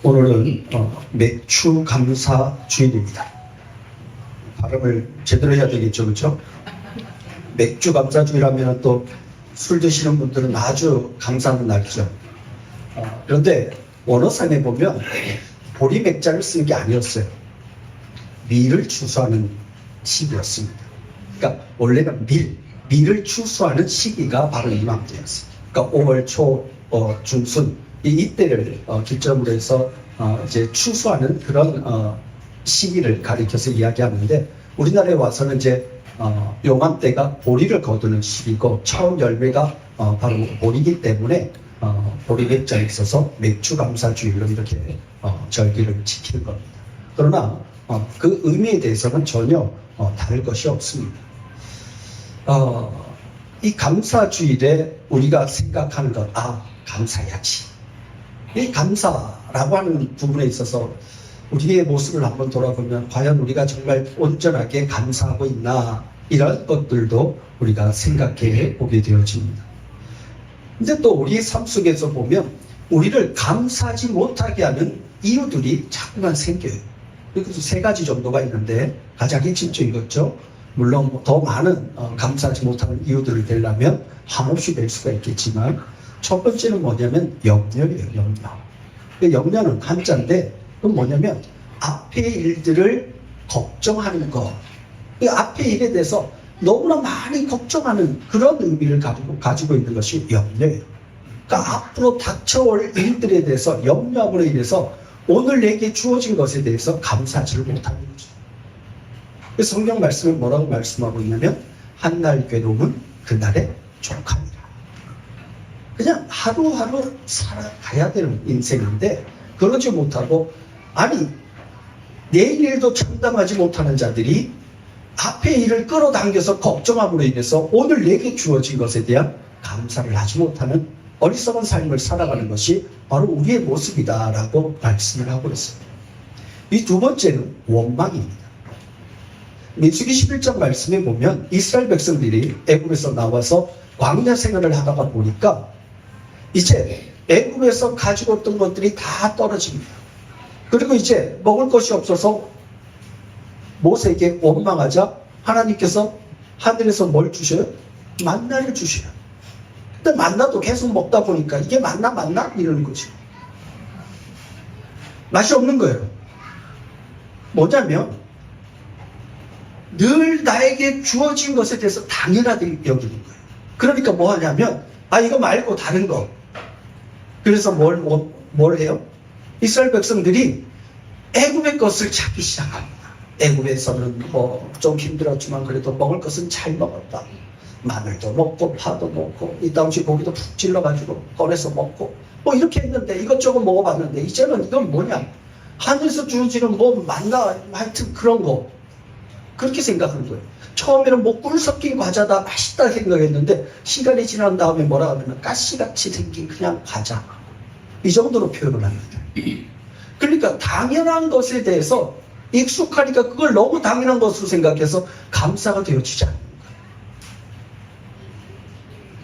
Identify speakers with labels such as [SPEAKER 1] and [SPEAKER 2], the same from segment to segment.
[SPEAKER 1] 오늘은 맥주 감사 주일입니다. 발음을 제대로 해야 되겠죠, 그렇죠? 맥주 감사 주일하면 또 술 드시는 분들은 아주 감사하는 날이죠. 그런데 원어상에 보면 보리 맥자를 쓴 게 아니었어요. 밀을 추수하는 시기였습니다. 그러니까 원래는 밀을 추수하는 시기가 바로 이맘때였어요. 그러니까 5월 초, 중순 이때를 기점으로 해서 이제 추수하는 그런 시기를 가리켜서 이야기하는데, 우리나라에 와서는 이제 요맘때가 보리를 거두는 시기고 처음 열매가 바로 보리이기 때문에 보리 맥자에 있어서 맥주 감사주일로 이렇게 절기를 지키는 겁니다. 그러나 그 의미에 대해서는 전혀 다를 것이 없습니다. 이 감사주일에 우리가 생각하는 것, 감사해야지. 이 감사라고 하는 부분에 있어서 우리의 모습을 한번 돌아보면 과연 우리가 정말 온전하게 감사하고 있나, 이런 것들도 우리가 생각해 보게 되어집니다. 근데 또 우리의 삶 속에서 보면 우리를 감사하지 못하게 하는 이유들이 자꾸만 생겨요. 그래서 세 가지 정도가 있는데, 가장 핵심적인 거죠. 물론 더 많은 감사하지 못하는 이유들을 대려면 한없이 될 수가 있겠지만, 첫 번째는 뭐냐면 염려예요. 염려는 한자인데, 그건 뭐냐면 앞의 일들을 걱정하는 것. 그 앞의 일에 대해서 너무나 많이 걱정하는 그런 의미를 가지고 있는 것이 염려예요. 그러니까 앞으로 닥쳐올 일들에 대해서 염려함으로 인해서 오늘 내게 주어진 것에 대해서 감사하지를 못하는 거죠. 그래서 성경 말씀은 뭐라고 말씀하고 있냐면, 한날 괴로움은 그날의 족함이라. 그냥 하루하루 살아가야 되는 인생인데, 그러지 못하고, 내일 일도 장담하지 못하는 자들이 앞의 일을 끌어당겨서 걱정함으로 인해서 오늘 내게 주어진 것에 대한 감사를 하지 못하는 어리석은 삶을 살아가는 것이 바로 우리의 모습이다라고 말씀을 하고 있습니다. 이 두 번째는 원망입니다. 민수기 11장 말씀에 보면 이스라엘 백성들이 애굽에서 나와서 광야 생활을 하다가 보니까 이제 애굽에서 가지고 있던 것들이 다 떨어집니다. 그리고 이제 먹을 것이 없어서 모세에게 원망하자 하나님께서 하늘에서 뭘 주셔요? 만나를 주셔요. 근데 만나도 계속 먹다 보니까 이게 만나? 이러는 거죠. 맛이 없는 거예요. 뭐냐면 늘 나에게 주어진 것에 대해서 당연하게 여기는 거예요. 그러니까 뭐 하냐면 이거 말고 다른 거. 그래서 뭘 해요? 이스라엘 백성들이 애굽의 것을 찾기 시작합니다. 애굽에서는 좀 힘들었지만 그래도 먹을 것은 잘 먹었다. 마늘도 먹고 파도 먹고 이따금씩 고기도 푹 찔러가지고 꺼내서 먹고 이렇게 했는데, 이것저것 먹어봤는데 이제는 이건 뭐냐, 하늘에서 주어지는 만나, 하여튼 그런 거, 그렇게 생각하는 거예요. 처음에는 꿀 섞인 과자다, 맛있다 생각했는데 시간이 지난 다음에 뭐라 하면 가시같이 생긴 그냥 과자, 이 정도로 표현을 합니다. 그러니까 당연한 것에 대해서 익숙하니까 그걸 너무 당연한 것으로 생각해서 감사가 되어지지 않는 거예요.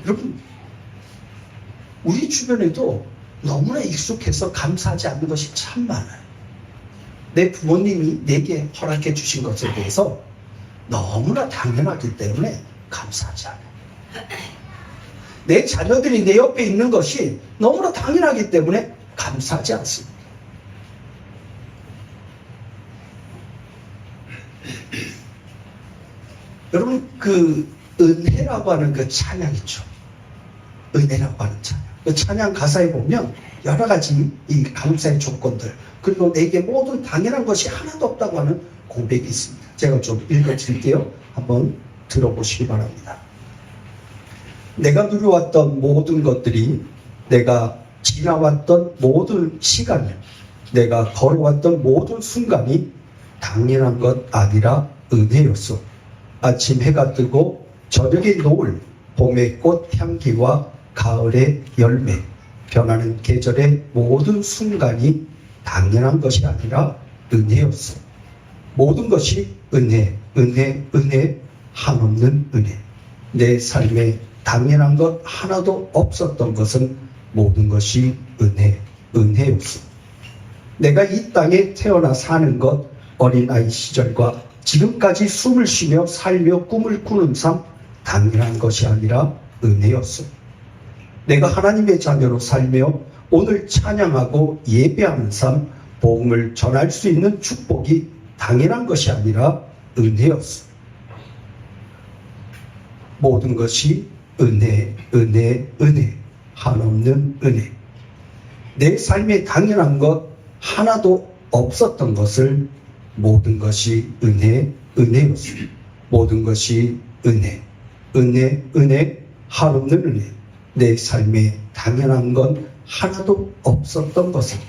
[SPEAKER 1] 여러분, 우리 주변에도 너무나 익숙해서 감사하지 않는 것이 참 많아요. 내 부모님이 내게 허락해 주신 것에 대해서 너무나 당연하기 때문에 감사하지 않아요. 내 자녀들이 내 옆에 있는 것이 너무나 당연하기 때문에 감사하지 않습니다. 여러분, 그 은혜라고 하는 그 찬양 있죠. 은혜라고 하는 찬양. 그 찬양 가사에 보면 여러 가지 이 감사의 조건들, 그리고 내게 모든 당연한 것이 하나도 없다고 하는 고백이 있습니다. 제가 좀 읽어드릴게요. 한번 들어보시기 바랍니다. 내가 누려왔던 모든 것들이, 내가 지나왔던 모든 시간이, 내가 걸어왔던 모든 순간이 당연한 것 아니라 은혜였소. 아침 해가 뜨고 저녁의 노을, 봄의 꽃 향기와 가을의 열매, 변하는 계절의 모든 순간이 당연한 것이 아니라 은혜였소. 모든 것이 은혜, 한없는 은혜. 내 삶에 당연한 것 하나도 없었던 것은 모든 것이 은혜였소. 내가 이 땅에 태어나 사는 것, 어린아이 시절과 지금까지 숨을 쉬며 살며 꿈을 꾸는 삶, 당연한 것이 아니라 은혜였어. 내가 하나님의 자녀로 살며 오늘 찬양하고 예배하는 삶, 복음을 전할 수 있는 축복이 당연한 것이 아니라 은혜였어. 모든 것이 은혜, 은혜, 은혜, 한없는 은혜. 내 삶에 당연한 것 하나도 없었던 것을 모든 것이 은혜, 은혜였어. 모든 것이 은혜, 은혜, 은혜, 한없는 은혜. 내 삶에 당연한 건 하나도 없었던 것을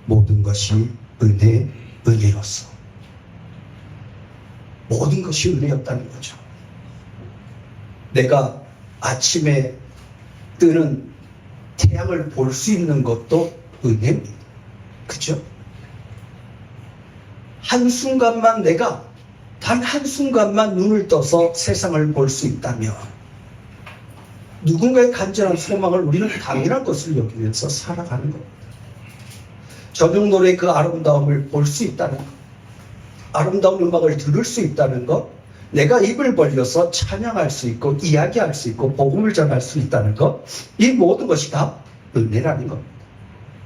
[SPEAKER 1] 모든 것이 은혜, 은혜였어. 모든 것이 은혜였다는 거죠. 내가 아침에 뜨는 태양을 볼 수 있는 것도 은혜입니다. 그죠? 한순간만 내가 단 한순간만 눈을 떠서 세상을 볼 수 있다면 누군가의 간절한 소망을 우리는 당연한 것을 여기면서 살아가는 겁니다. 저녁 노래의 그 아름다움을 볼 수 있다는 것, 아름다운 음악을 들을 수 있다는 것, 내가 입을 벌려서 찬양할 수 있고 이야기할 수 있고 복음을 전할 수 있다는 것, 이 모든 것이 다 은혜라는 겁니다.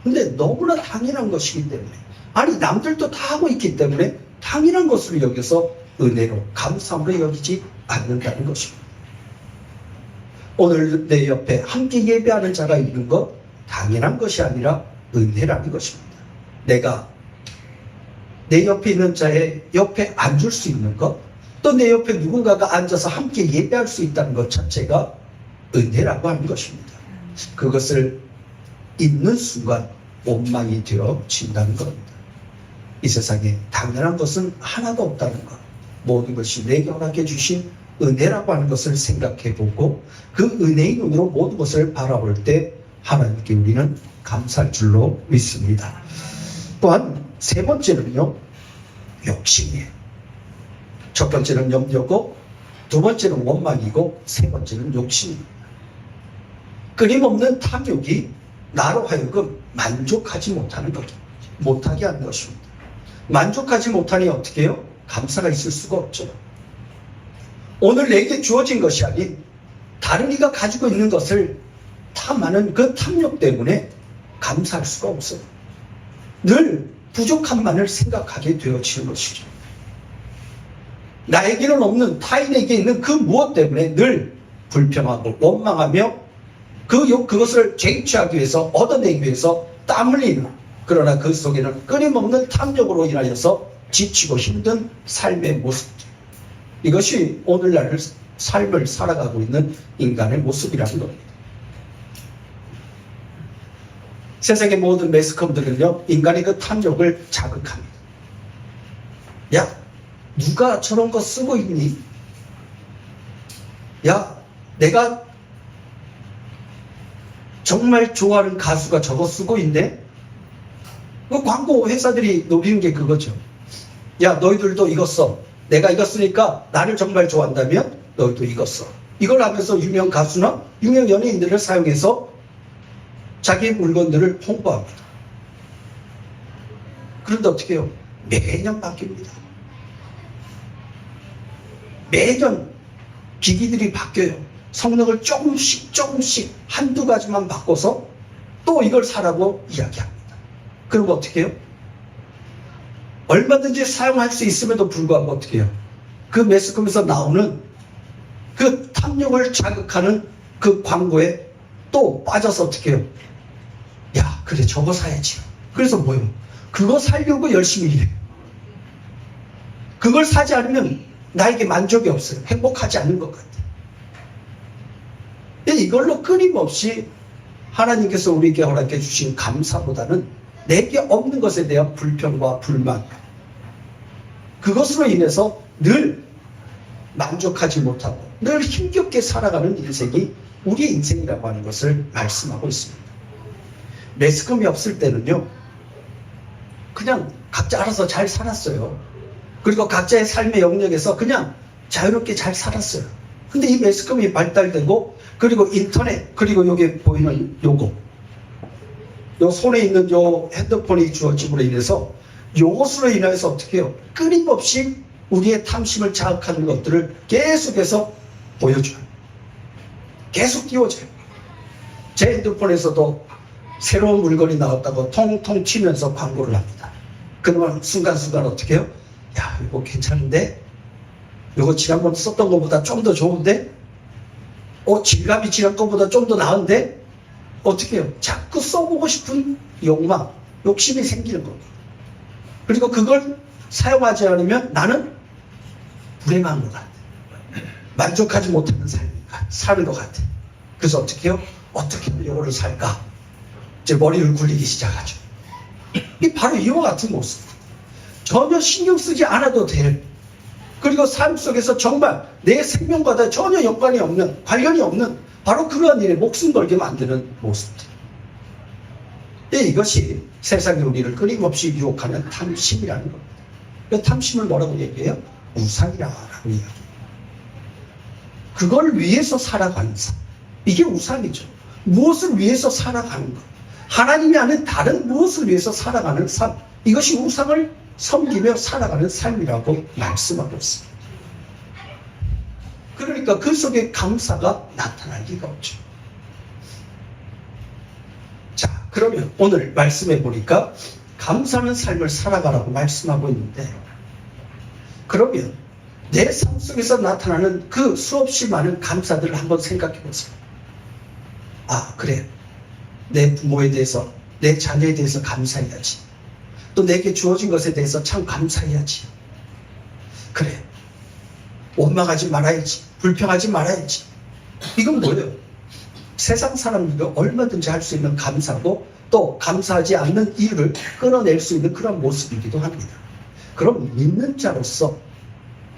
[SPEAKER 1] 근데 너무나 당연한 것이기 때문에, 아니 남들도 다 하고 있기 때문에 당연한 것으로 여겨서 은혜로 감사함으로 여기지 않는다는 것입니다. 오늘 내 옆에 함께 예배하는 자가 있는 것 당연한 것이 아니라 은혜라는 것입니다. 내가 내 옆에 있는 자의 옆에 앉을 수 있는 것, 또 내 옆에 누군가가 앉아서 함께 예배할 수 있다는 것 자체가 은혜라고 하는 것입니다. 그것을 있는 순간 원망이 되어진다는 겁니다. 이 세상에 당연한 것은 하나도 없다는 것, 모든 것이 내게 허락해 주신 은혜라고 하는 것을 생각해보고 그 은혜의 눈으로 모든 것을 바라볼 때 하나님께 우리는 감사할 줄로 믿습니다. 또한 세 번째는요, 욕심이에요. 첫 번째는 염려고, 두 번째는 원망이고, 세 번째는 욕심입니다. 끊임없는 탐욕이 나로 하여금 만족하지 못하는 것, 못하게 하는 것입니다. 만족하지 못하니 어떻게 해요? 감사가 있을 수가 없죠. 오늘 내게 주어진 것이 아닌 다른 이가 가지고 있는 것을 탐하는 그 탐욕 때문에 감사할 수가 없어요. 늘 부족함만을 생각하게 되어지는 것이죠. 나에게는 없는 타인에게 있는 그 무엇 때문에 늘 불평하고 원망하며 그것을 쟁취하기 위해서, 얻어내기 위해서 땀 흘리는, 그러나 그 속에는 끊임없는 탐욕으로 인하여서 지치고 힘든 삶의 모습, 이것이 오늘날 삶을 살아가고 있는 인간의 모습이라는 겁니다. 세상의 모든 매스컴들은요, 인간의 그 탐욕을 자극합니다. 야, 누가 저런 거 쓰고 있니? 야, 내가 정말 좋아하는 가수가 저거 쓰고 있네? 그 광고 회사들이 노리는 게 그거죠. 야, 너희들도 이거 써. 내가 이거 쓰니까 나를 정말 좋아한다면 너희도 이거 써. 이걸 하면서 유명 가수나 유명 연예인들을 사용해서 자기 물건들을 홍보합니다. 그런데 어떻게 해요? 매년 바뀝니다. 매년 기기들이 바뀌어요. 성능을 조금씩 한두 가지만 바꿔서 또 이걸 사라고 이야기합니다. 그럼 어떻게 해요? 얼마든지 사용할 수 있음에도 불구하고 어떻게 해요? 그 매스컴에서 나오는 그 탐욕을 자극하는 그 광고에 또 빠져서 어떻게 해요? 야, 그래, 저거 사야지. 그래서 뭐예요? 그거 사려고 열심히 일해요. 그걸 사지 않으면 나에게 만족이 없어요. 행복하지 않은 것 같아요. 이걸로 끊임없이 하나님께서 우리에게 허락해 주신 감사보다는 내게 없는 것에 대한 불평과 불만, 그것으로 인해서 늘 만족하지 못하고 늘 힘겹게 살아가는 인생이 우리의 인생이라고 하는 것을 말씀하고 있습니다. 매스컴이 없을 때는요, 그냥 각자 알아서 잘 살았어요. 그리고 각자의 삶의 영역에서 그냥 자유롭게 잘 살았어요. 근데 이 매스컴이 발달되고, 그리고 인터넷, 그리고 여기 보이는 요거, 요 손에 있는 요 핸드폰이 주어짐으로 인해서 요것으로 인해서 어떻게 해요? 끊임없이 우리의 탐심을 자극하는 것들을 계속해서 보여줘요. 계속 띄워줘요. 제 핸드폰에서도 새로운 물건이 나왔다고 통통 튀면서 광고를 합니다. 그러면 순간순간 어떻게 해요? 야, 이거 괜찮은데? 이거 지난번 썼던 것보다 좀 더 좋은데? 질감이 지난 것보다 좀 더 나은데? 어떻게 해요? 자꾸 써보고 싶은 욕망, 욕심이 생기는 겁니다. 그리고 그걸 사용하지 않으면 나는 불행한 것 같아. 만족하지 못하는 삶인 것 같아. 그래서 어떻게 해요? 어떻게 하면 이거를 살까? 이제 머리를 굴리기 시작하죠. 이 바로 이와 같은 모습. 전혀 신경 쓰지 않아도 될, 그리고 삶 속에서 정말 내 생명과도 전혀 연관이 없는, 관련이 없는 바로 그러한 일에 목숨 걸게 만드는 모습들. 이것이 세상에 우리를 끊임없이 유혹하는 탐심이라는 겁니다. 그 탐심을 뭐라고 얘기해요? 우상이라고 이야기해요. 그걸 위해서 살아가는 삶. 이게 우상이죠. 무엇을 위해서 살아가는 것. 하나님이 아닌 다른 무엇을 위해서 살아가는 삶. 이것이 우상을 섬기며 살아가는 삶이라고 말씀하고 있습니다. 그러니까 그 속에 감사가 나타날 리가 없죠. 자, 그러면 오늘 말씀해 보니까 감사하는 삶을 살아가라고 말씀하고 있는데, 그러면 내 삶 속에서 나타나는 그 수없이 많은 감사들을 한번 생각해 보세요. 아, 그래. 내 부모에 대해서, 내 자녀에 대해서 감사해야지. 또 내게 주어진 것에 대해서 참 감사해야지. 그래. 원망하지 말아야지. 불평하지 말아야지. 이건 뭐예요? 세상 사람들도 얼마든지 할 수 있는 감사고, 또 감사하지 않는 이유를 끊어낼 수 있는 그런 모습이기도 합니다. 그럼 믿는 자로서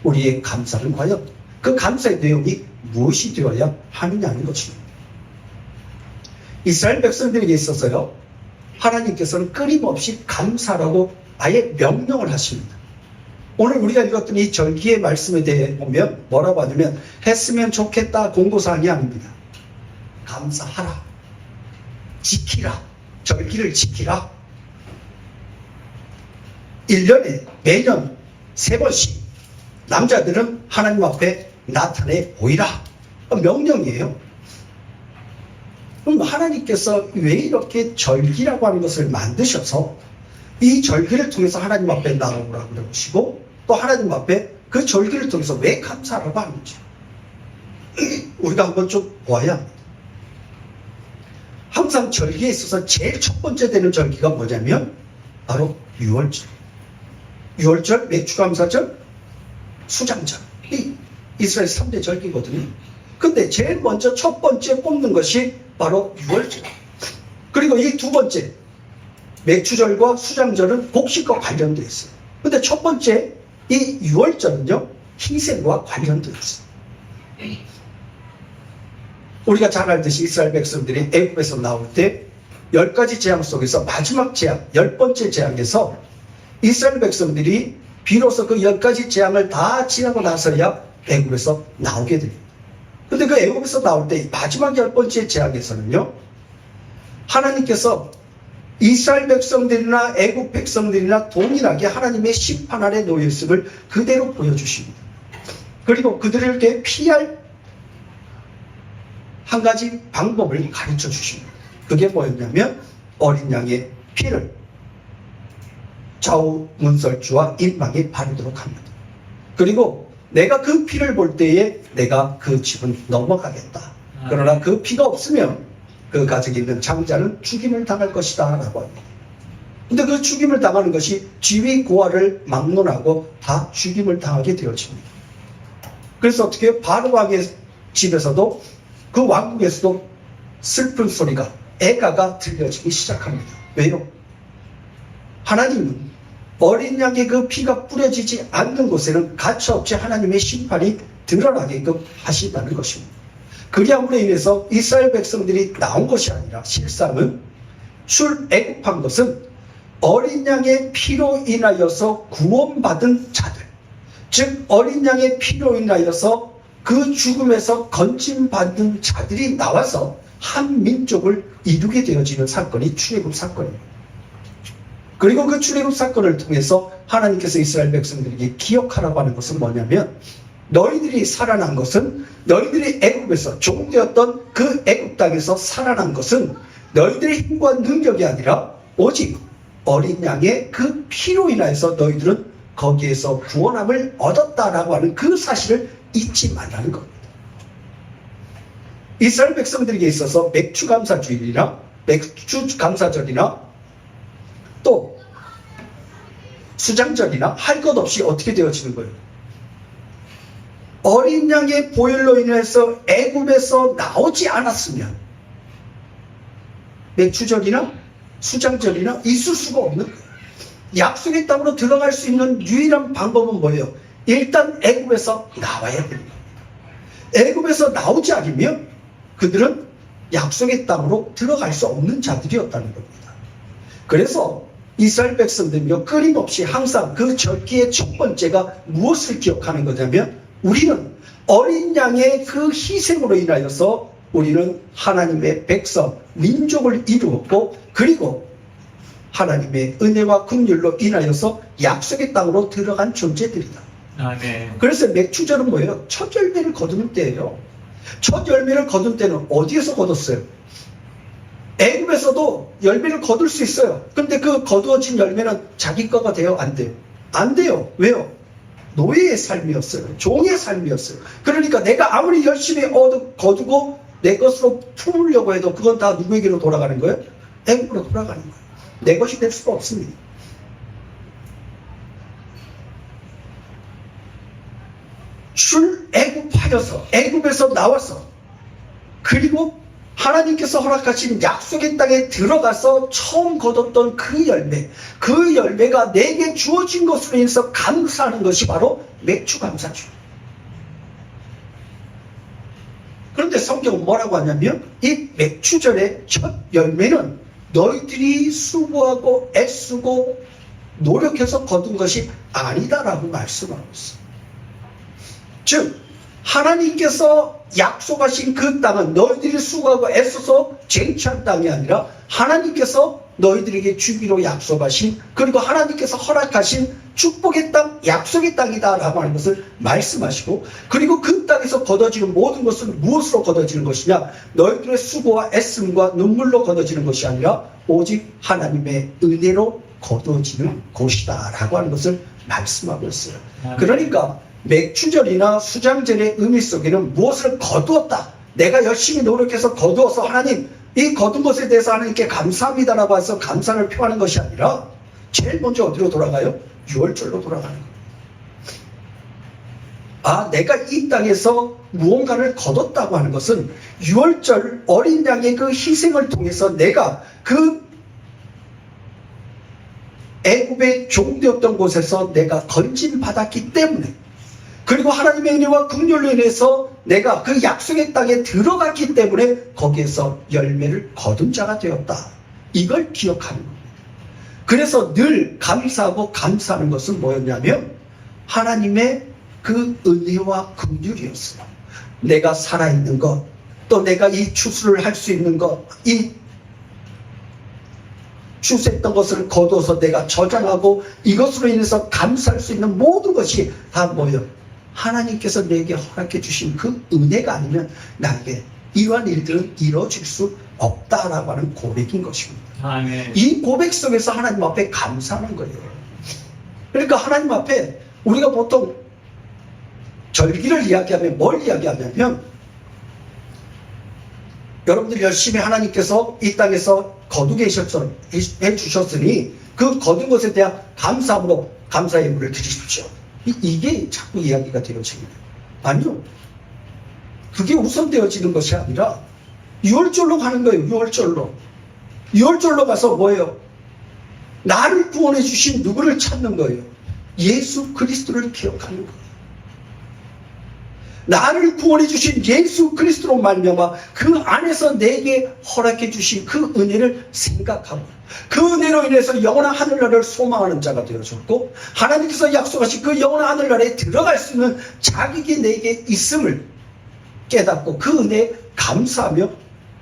[SPEAKER 1] 우리의 감사는 과연 그 감사의 내용이 무엇이 되어야 하느냐는 것입니다. 이스라엘 백성들에게 있어서요, 하나님께서는 끊임없이 감사라고 아예 명령을 하십니다. 오늘 우리가 읽었던 이 절기의 말씀에 대해 보면 뭐라고 하냐면, 했으면 좋겠다 공고사항이 아닙니다. 감사하라, 지키라, 절기를 지키라. 1년에 매년 3번씩 남자들은 하나님 앞에 나타내 보이라. 명령이에요. 그럼 하나님께서 왜 이렇게 절기라고 하는 것을 만드셔서 이 절기를 통해서 하나님 앞에 나오라고 그러시고, 또 하나님 앞에 그 절기를 통해서 왜 감사하라고 하는지 우리가 한번 좀 보아야 합니다. 항상 절기에 있어서 제일 첫 번째 되는 절기가 뭐냐면 바로 유월절. 유월절, 맥주감사절, 수장절. 이 이스라엘 3대 절기거든요. 근데 제일 먼저 첫 번째 뽑는 것이 바로 유월절. 그리고 이 두 번째 맥주절과 수장절은 곡식과 관련되어 있어요. 근데 첫 번째 이 유월절은요, 희생과 관련되어 있어요. 우리가 잘 알듯이 이스라엘 백성들이 애굽에서 나올 때 10가지 재앙 속에서 마지막 재앙, 10번째 재앙에서 이스라엘 백성들이 비로소 그 10가지 재앙을 다 지나고 나서야 애굽에서 나오게 됩니다. 근데 그 애굽에서 나올 때 마지막 10번째 재앙에서는요, 하나님께서 이스라엘 백성들이나 애굽 백성들이나 동일하게 하나님의 심판 아래 놓여 있음을 그대로 보여주십니다. 그리고 그들에게 피할 한 가지 방법을 가르쳐 주십니다. 그게 뭐였냐면 어린 양의 피를 좌우 문설주와 임방에 바르도록 합니다. 그리고 내가 그 피를 볼 때에 내가 그 집은 넘어가겠다. 그러나 그 피가 없으면 그 가족에 있는 장자는 죽임을 당할 것이다 라고 합니다. 근데 그 죽임을 당하는 것이 지위 고하를 막론하고 다 죽임을 당하게 되어집니다. 그래서 어떻게 해요? 바로 왕의 집에서도 그 왕국에서도 슬픈 소리가, 애가가 들려지기 시작합니다. 왜요? 하나님은 어린 양의 그 피가 뿌려지지 않는 곳에는 가차없이 하나님의 심판이 드러나게끔 하신다는 것입니다. 그리함으로 인해서 이스라엘 백성들이 나온 것이 아니라 실상은 출애굽한 것은 어린 양의 피로 인하여서 구원받은 자들, 즉 어린 양의 피로 인하여서 그 죽음에서 건짐받은 자들이 나와서 한 민족을 이루게 되어지는 사건이 출애굽 사건이에요. 그리고 그 출애굽 사건을 통해서 하나님께서 이스라엘 백성들에게 기억하라고 하는 것은 뭐냐면, 너희들이 살아난 것은, 너희들이 애굽에서 종되었던 그 애굽 땅에서 살아난 것은 너희들의 힘과 능력이 아니라 오직 어린 양의 그 피로 인하여서 너희들은 거기에서 구원함을 얻었다라고 하는 그 사실을 잊지 말라는 겁니다. 이스라엘 백성들에게 있어서 맥추감사주일이나 맥추감사절이나 또 수장절이나 할 것 없이 어떻게 되어지는 거예요? 어린 양의 보혈로 인해서 애굽에서 나오지 않았으면 맥추절이나 수장절이나 있을 수가 없는 거예요. 약속의 땅으로 들어갈 수 있는 유일한 방법은 뭐예요? 일단 애굽에서 나와야 됩니다. 애굽에서 나오지 않으면 그들은 약속의 땅으로 들어갈 수 없는 자들이었다는 겁니다. 그래서 이스라엘 백성들은요, 끊임없이 항상 그 절기의 첫 번째가 무엇을 기억하는 거냐면, 우리는 어린 양의 그 희생으로 인하여서 우리는 하나님의 백성, 민족을 이루었고, 그리고 하나님의 은혜와 긍휼로 인하여서 약속의 땅으로 들어간 존재들이다.
[SPEAKER 2] 아멘.
[SPEAKER 1] 그래서 맥추절은 뭐예요? 첫 열매를 거두는 때예요. 첫 열매를 거둔 때는 어디에서 거뒀어요? 애굽에서도 열매를 거둘 수 있어요. 근데 그 거두어진 열매는 자기 거가 돼요? 안 돼요? 안 돼요. 왜요? 노예의 삶이었어요. 종의 삶이었어요. 그러니까 내가 아무리 열심히 거두고 내 것으로 품으려고 해도 그건 다 누구에게로 돌아가는 거예요? 애굽으로 돌아가는 거예요. 내 것이 될 수가 없습니다. 출애굽하여서 애굽에서 나와서 그리고 하나님께서 허락하신 약속의 땅에 들어가서 처음 거뒀던 그 열매가 내게 주어진 것으로 인해서 감사하는 것이 바로 맥추감사주. 그런데 성경은 뭐라고 하냐면, 이 맥추절의 첫 열매는 너희들이 수고하고 애쓰고 노력해서 거둔 것이 아니다라고 말씀하고 있어요. 즉 하나님께서 약속하신 그 땅은 너희들이 수고하고 애써서 쟁취한 땅이 아니라 하나님께서 너희들에게 주기로 약속하신, 그리고 하나님께서 허락하신 축복의 땅, 약속의 땅이다 라고 하는 것을 말씀하시고, 그리고 그 땅에서 거둬지는 모든 것은 무엇으로 거둬지는 것이냐, 너희들의 수고와 애씀과 눈물로 거둬지는 것이 아니라 오직 하나님의 은혜로 거둬지는 곳이다 라고 하는 것을 말씀하고 있어요. 그러니까 맥추절이나 수장절의 의미 속에는 무엇을 거두었다, 내가 열심히 노력해서 거두어서 하나님, 이 거둔 것에 대해서 하나님께 감사합니다라고 해서 감사를 표하는 것이 아니라 제일 먼저 어디로 돌아가요? 유월절로 돌아가는 거예요. 아, 내가 이 땅에서 무언가를 거뒀다고 하는 것은 유월절 어린 양의 그 희생을 통해서 내가 그 애굽의 종되었던 곳에서 내가 건진받았기 때문에, 그리고 하나님의 은혜와 긍휼로 인해서 내가 그 약속의 땅에 들어갔기 때문에 거기에서 열매를 거둔 자가 되었다. 이걸 기억하는 겁니다. 그래서 늘 감사하고 감사하는 것은 뭐였냐면 하나님의 그 은혜와 긍휼이었어요. 내가 살아있는 것, 또 내가 이 추수를 할 수 있는 것, 이 추수했던 것을 거둬서 내가 저장하고 이것으로 인해서 감사할 수 있는 모든 것이 다 뭐예요? 하나님께서 내게 허락해 주신 그 은혜가 아니면 나에게 이러한 일들은 이루어질 수 없다라고 하는 고백인 것입니다.
[SPEAKER 2] 아멘.
[SPEAKER 1] 이 고백 속에서 하나님 앞에 감사하는 거예요. 그러니까 하나님 앞에 우리가 보통 절기를 이야기하면 뭘 이야기하냐면, 여러분들 열심히 하나님께서 이 땅에서 거두게 해주셨으니 그 거둔 것에 대한 감사함으로 감사의 예물을 드리십시오. 이게 자꾸 이야기가 되어집니다. 아니요. 그게 우선되어지는 것이 아니라 6월절로 가는 거예요. 6월절로. 6월절로 가서 뭐예요? 나를 구원해 주신 누구를 찾는 거예요? 예수 그리스도를 기억하는 거예요. 나를 구원해 주신 예수 그리스도로 말미암아 그 안에서 내게 허락해 주신 그 은혜를 생각하고, 그 은혜로 인해서 영원한 하늘나라를 소망하는 자가 되어졌고, 하나님께서 약속하신 그 영원한 하늘나라에 들어갈 수 있는 자격이 내게 있음을 깨닫고 그 은혜에 감사하며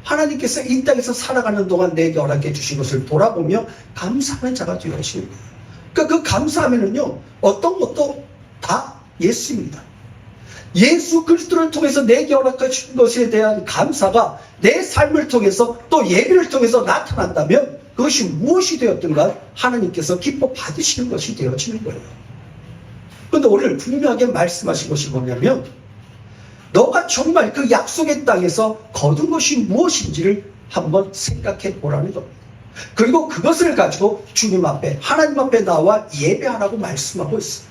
[SPEAKER 1] 하나님께서 이 땅에서 살아가는 동안 내게 허락해 주신 것을 돌아보며 감사하는 자가 되어 하시는 거예요. 그러니까 그 감사하면은요, 어떤 것도 다 예수입니다. 예수 그리스도를 통해서 내게 허락해 주신 것에 대한 감사가 내 삶을 통해서 또 예배를 통해서 나타난다면 그것이 무엇이 되었든가 하나님께서 기뻐 받으시는 것이 되어지는 거예요. 그런데 오늘 분명하게 말씀하신 것이 뭐냐면, 너가 정말 그 약속의 땅에서 거둔 것이 무엇인지를 한번 생각해 보라는 겁니다. 그리고 그것을 가지고 주님 앞에, 하나님 앞에 나와 예배하라고 말씀하고 있어요.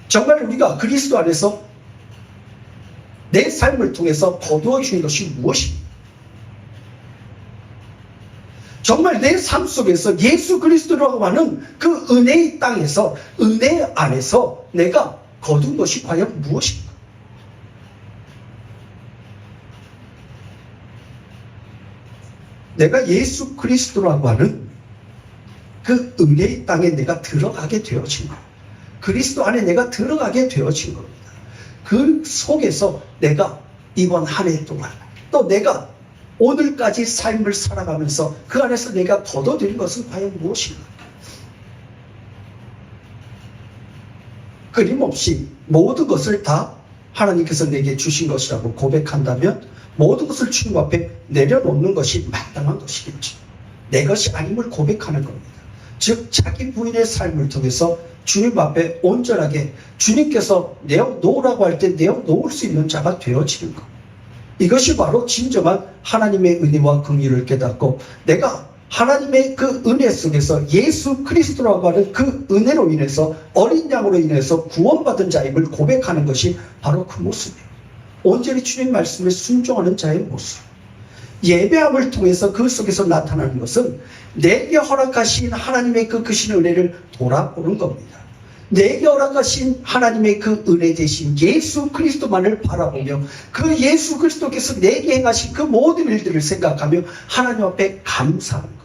[SPEAKER 1] 정말 우리가 그리스도 안에서 내 삶을 통해서 거두어 주는 것이 무엇입니까? 정말 내 삶 속에서 예수 그리스도라고 하는 그 은혜의 땅에서, 은혜 안에서 내가 거둔 것이 과연 무엇입니까? 내가 예수 그리스도라고 하는 그 은혜의 땅에 내가 들어가게 되어진 거예요. 그리스도 안에 내가 들어가게 되어진 겁니다. 그 속에서 내가 이번 한 해 동안 또 내가 오늘까지 삶을 살아가면서 그 안에서 내가 거둬들인 것은 과연 무엇인가? 끊임없이 모든 것을 다 하나님께서 내게 주신 것이라고 고백한다면 모든 것을 주님 앞에 내려놓는 것이 마땅한 것이겠죠. 내 것이 아님을 고백하는 겁니다. 즉 자기 부인의 삶을 통해서 주님 앞에 온전하게 주님께서 내어놓으라고 할 때 내어놓을 수 있는 자가 되어지는 것. 이것이 바로 진정한 하나님의 은혜와 긍휼을 깨닫고 내가 하나님의 그 은혜 속에서 예수 그리스도라고 하는 그 은혜로 인해서 어린 양으로 인해서 구원받은 자임을 고백하는 것이 바로 그 모습이에요. 온전히 주님 말씀에 순종하는 자의 모습. 예배함을 통해서 그 속에서 나타나는 것은 내게 허락하신 하나님의 그 크신 은혜를 돌아보는 겁니다. 내게 허락하신 하나님의 그 은혜 대신 예수 그리스도만을 바라보며 그 예수 그리스도께서 내게 행하신 그 모든 일들을 생각하며 하나님 앞에 감사하는 것.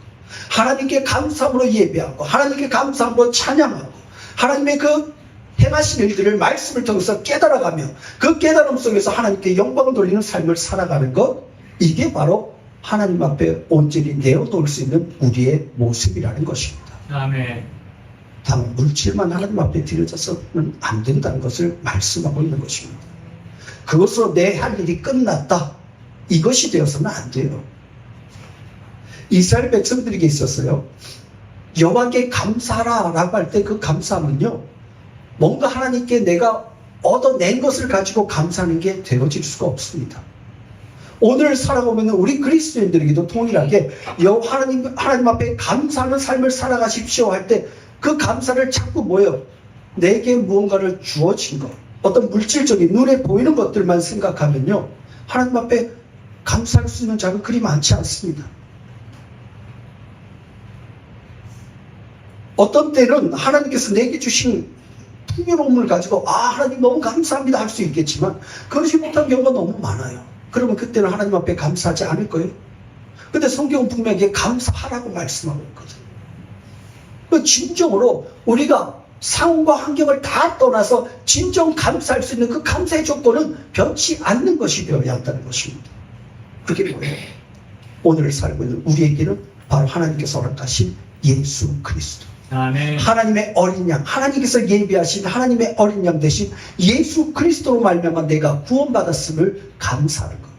[SPEAKER 1] 하나님께 감사함으로 예배하고 하나님께 감사함으로 찬양하고 하나님의 그 행하신 일들을 말씀을 통해서 깨달아가며 그 깨달음 속에서 하나님께 영광을 돌리는 삶을 살아가는 것, 이게 바로 하나님 앞에 온전히 내어놓을 수 있는 우리의 모습이라는 것입니다.
[SPEAKER 2] 아멘.
[SPEAKER 1] 다만 물질만 하나님 앞에 드려져서는 안 된다는 것을 말씀하고 있는 것입니다. 그것으로 내 할 일이 끝났다, 이것이 되어서는 안 돼요. 이스라엘 백성들에게 있었어요. 여호와께 감사하라 라고 할 때 그 감사함은요, 뭔가 하나님께 내가 얻어낸 것을 가지고 감사하는 게 되어질 수가 없습니다. 오늘 살아보면 우리 그리스도인들에게도 동일하게 하나님 앞에 감사하는 삶을 살아가십시오 할 때 그 감사를 자꾸 뭐예요? 내게 무언가를 주어진 것, 어떤 물질적인 눈에 보이는 것들만 생각하면요, 하나님 앞에 감사할 수 있는 자가 그리 많지 않습니다. 어떤 때는 하나님께서 내게 주신 풍요로움을 가지고 하나님 너무 감사합니다 할 수 있겠지만 그러지 못한 경우가 너무 많아요. 그러면 그때는 하나님 앞에 감사하지 않을 거예요. 근데 성경은 분명히 감사하라고 말씀하고 있거든요. 진정으로 우리가 상황과 환경을 다 떠나서 진정 감사할 수 있는 그 감사의 조건은 변치 않는 것이 되어야 한다는 것입니다. 그게 뭐예요? 오늘 살고 있는 우리에게는 바로 하나님께서 허락하신 예수 그리스도,
[SPEAKER 2] 아멘.
[SPEAKER 1] 하나님의 어린 양, 하나님께서 예비하신 하나님의 어린 양 대신 예수 그리스도로 말미암아 내가 구원받았음을 감사하는 것.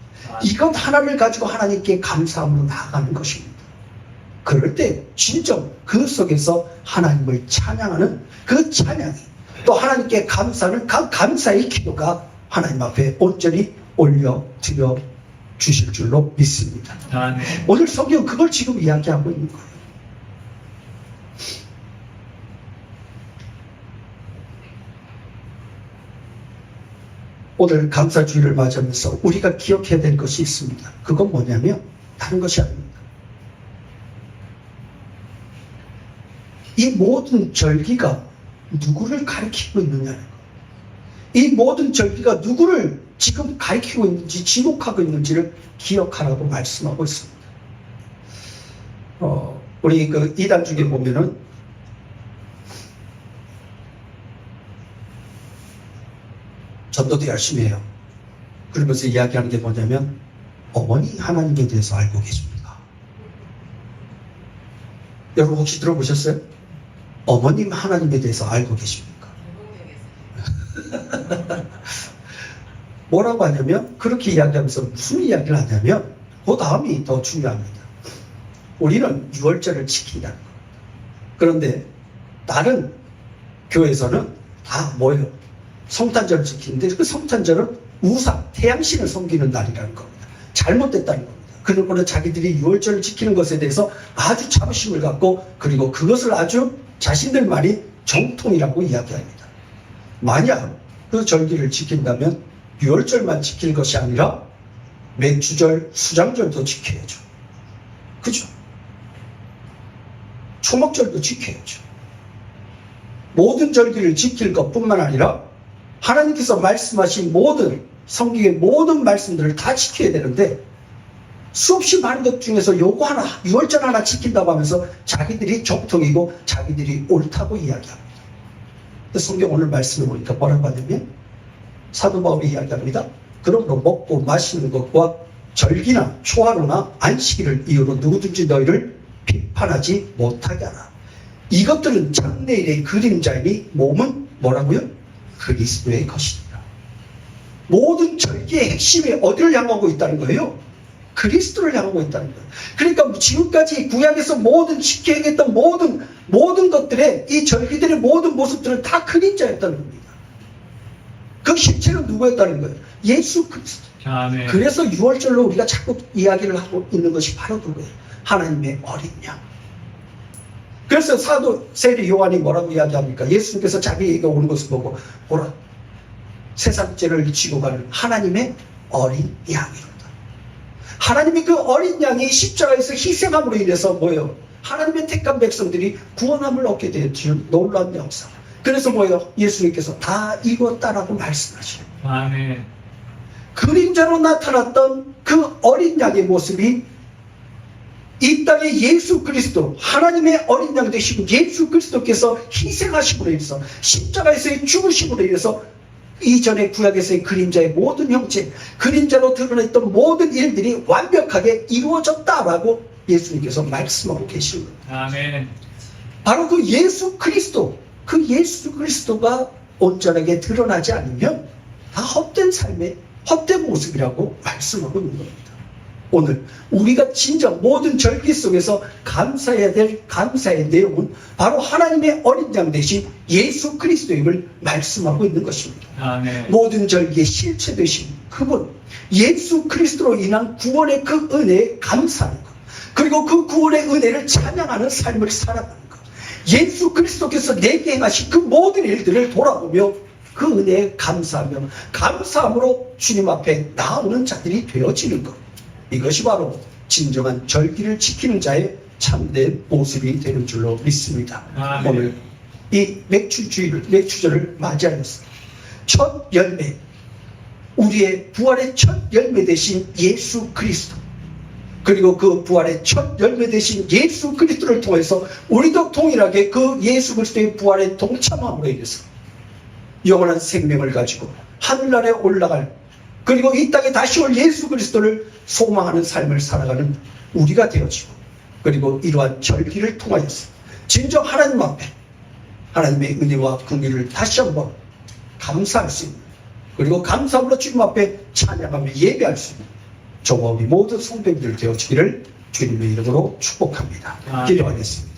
[SPEAKER 1] 이것 하나를 가지고 하나님께 감사함으로 나아가는 것입니다. 그럴 때 진정 그 속에서 하나님을 찬양하는 그 찬양이, 또 하나님께 감사하는 그 감사의 기도가 하나님 앞에 온전히 올려드려 주실 줄로 믿습니다.
[SPEAKER 2] 아멘.
[SPEAKER 1] 오늘 성경 그걸 지금 이야기하고 있는 거예요. 오늘 감사주의를 맞으면서 우리가 기억해야 될 것이 있습니다. 그건 뭐냐면 다른 것이 아닙니다. 이 모든 절기가 누구를 가리키고 있느냐는 거예요. 이 모든 절기가 누구를 지금 가리키고 있는지, 지목하고 있는지를 기억하라고 말씀하고 있습니다. 우리 그 이단 중에 보면은 전도도 열심히 해요. 그러면서 이야기하는 게 뭐냐면 어머니 하나님에 대해서 알고 계십니까? 여러분 혹시 들어보셨어요? 어머님 하나님에 대해서 알고 계십니까? 뭐라고 하냐면 그렇게 이야기하면서 무슨 이야기를 하냐면 그 다음이 더 중요합니다. 우리는 유월절을 지킨다는 거예요. 그런데 다른 교회에서는 다 뭐예요? 성탄절을 지키는데 그 성탄절은 우상, 태양신을 섬기는 날이라는 겁니다. 잘못됐다는 겁니다. 그러고는 자기들이 유월절을 지키는 것에 대해서 아주 자부심을 갖고 그리고 그것을 아주 자신들만이 정통이라고 이야기합니다. 만약 그 절기를 지킨다면 유월절만 지킬 것이 아니라 맥주절, 수장절도 지켜야죠. 그죠? 초막절도 지켜야죠. 모든 절기를 지킬 것뿐만 아니라 하나님께서 말씀하신 모든 성경의 모든 말씀들을 다 지켜야 되는데 수없이 많은 것 중에서 요거 하나, 유월절 하나 지킨다고 하면서 자기들이 정통이고 자기들이 옳다고 이야기합니다. 성경 오늘 말씀을 보니까 뭐라고 하냐면 사도 바울이 이야기합니다. 그러므로 먹고 마시는 것과 절기나 초하루나 안식일을 이유로 누구든지 너희를 비판하지 못하게 하라. 이것들은 장래일의 그림자이니 몸은 뭐라고요? 그리스도의 것이니라. 모든 절기의 핵심이 어디를 향하고 있다는 거예요? 그리스도를 향하고 있다는 거예요. 그러니까 지금까지 구약에서 모든 지켜야겠던 모든 것들의 이 절기들의 모든 모습들은 다 그림자였다는 겁니다. 그 실체는 누구였다는 거예요? 예수 그리스도.
[SPEAKER 2] 아멘.
[SPEAKER 1] 그래서 유월절로 우리가 자꾸 이야기를 하고 있는 것이 바로 그거예요. 하나님의 어린 양. 그래서 사도 세리 요한이 뭐라고 이야기합니까? 예수님께서 자기에게 오는 것을 보고 보라, 세상 죄를 지고 가는 하나님의 어린 양이로다. 하나님의 그 어린 양이 십자가에서 희생함으로 인해서 뭐예요? 하나님의 택한 백성들이 구원함을 얻게 되었지는 놀라운 역사. 그래서 뭐예요? 예수님께서 다 이뤘다라고 말씀하시는 거예요.
[SPEAKER 2] 아멘.
[SPEAKER 1] 그림자로 나타났던 그 어린 양의 모습이 이 땅에 예수 그리스도, 하나님의 어린 양 되시고 예수 그리스도께서 희생하심으로 인해서 십자가에서의 죽으심으로 인해서 이전의 구약에서의 그림자의 모든 형체, 그림자로 드러냈던 모든 일들이 완벽하게 이루어졌다라고 예수님께서 말씀하고 계시는 거예요.
[SPEAKER 2] 아멘.
[SPEAKER 1] 바로 그 예수 그리스도, 그 예수 그리스도가 온전하게 드러나지 않으면 다 헛된 삶의 헛된 모습이라고 말씀하고 있는 겁니다. 오늘 우리가 진정 모든 절기 속에서 감사해야 될 감사의 내용은 바로 하나님의 어린 양 대신 예수 그리스도임을 말씀하고 있는 것입니다.
[SPEAKER 2] 아멘.
[SPEAKER 1] 모든 절기의 실체 되신 그분 예수 그리스도로 인한 구원의 그 은혜에 감사하는 것, 그리고 그 구원의 은혜를 찬양하는 삶을 살아가는 것, 예수 그리스도께서 내게 행하신 그 모든 일들을 돌아보며 그 은혜에 감사하며 감사함으로 주님 앞에 나오는 자들이 되어지는 것, 이것이 바로 진정한 절기를 지키는 자의 참된 모습이 되는 줄로 믿습니다.
[SPEAKER 2] 아멘.
[SPEAKER 1] 오늘 이 맥주절을 맞이하여서 첫 열매, 우리의 부활의 첫 열매 되신 예수 그리스도, 그리고 그 부활의 첫 열매 되신 예수 그리스도를 통해서 우리도 동일하게 그 예수 그리스도의 부활에 동참함으로 인해서 영원한 생명을 가지고 하늘나라에 올라갈, 그리고 이 땅에 다시 올 예수 그리스도를 소망하는 삶을 살아가는 우리가 되어지고, 그리고 이러한 절기를 통하여서 진정 하나님 앞에 하나님의 은혜와 긍휼을 다시 한번 감사할 수 있는, 그리고 감사함으로 주님 앞에 찬양하며 예배할 수 있는 저와 우리 모든 성도님들 되어지기를 주님의 이름으로 축복합니다. 기도하겠습니다.